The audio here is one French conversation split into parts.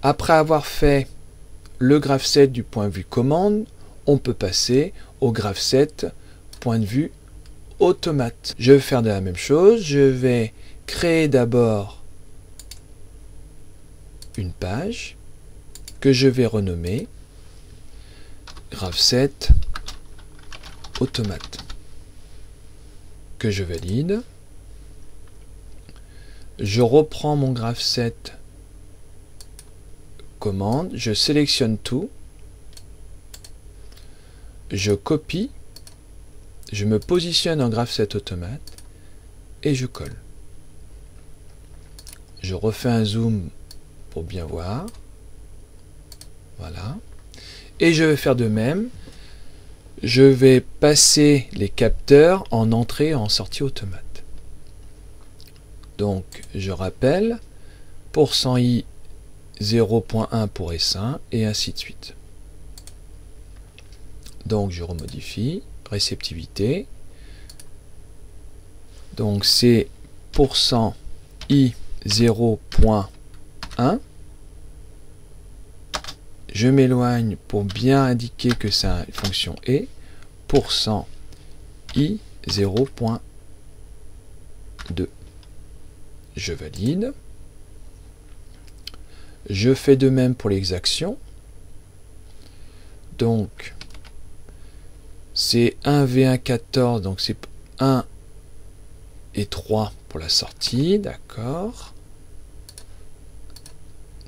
Après avoir fait le graph set du point de vue commande, on peut passer au graph set point de vue automate. Je vais faire de la même chose. Je vais créer d'abord une page que je vais renommer graph set automate, que je valide. Je reprends mon graph set commande, je sélectionne tout, je copie, je me positionne en graph set automate et je colle. Je refais un zoom pour bien voir. Voilà. Et je vais faire de même. Je vais passer les capteurs en entrée et en sortie automate. Donc, je rappelle, %i 0.1 pour S1 et ainsi de suite. Donc, je remodifie. Réceptivité. Donc, c'est %i 0.1. Je m'éloigne pour bien indiquer que c'est une fonction et %i 0.2. Je valide. Je fais de même pour les actions. Donc, c'est 1 V1 14, donc c'est 1 et 3 pour la sortie, d'accord.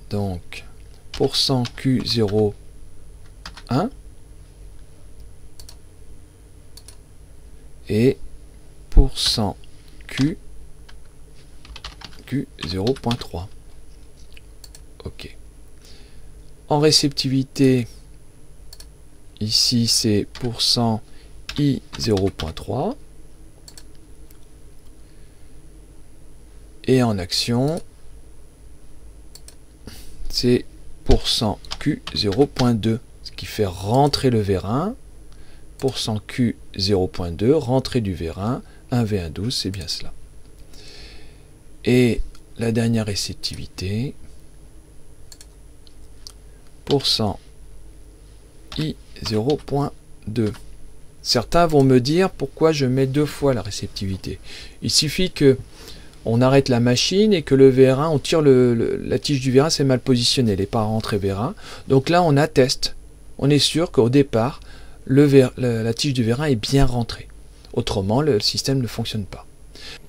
Donc, %Q0 1 et %Q 0.3. OK. En réceptivité, ici c'est %i 0.3 et en action c'est %Q 0.2, ce qui fait rentrer le vérin. %Q 0.2, rentrée du vérin, 1 V1 12, c'est bien cela. Et la dernière réceptivité, %i 0.2. Certains vont me dire pourquoi je mets deux fois la réceptivité. Il suffit que on arrête la machine et que le vérin, on tire la tige du vérin, c'est mal positionné, elle n'est pas rentrée vérin. Donc là, on atteste. On est sûr qu'au départ, la tige du vérin est bien rentrée. Autrement, le système ne fonctionne pas.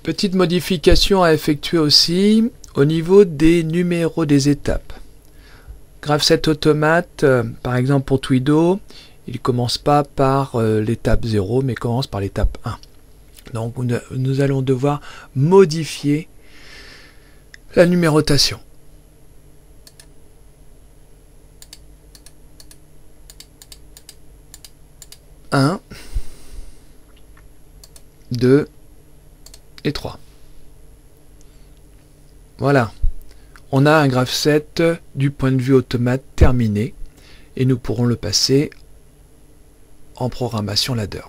Petite modification à effectuer aussi au niveau des numéros des étapes. Graph set automate, par exemple pour Twido, il ne commence pas par l'étape 0, mais commence par l'étape 1. Donc nous allons devoir modifier la numérotation. « 1, 2 et 3. Voilà. On a un graph set du point de vue automate terminé et nous pourrons le passer en programmation ladder.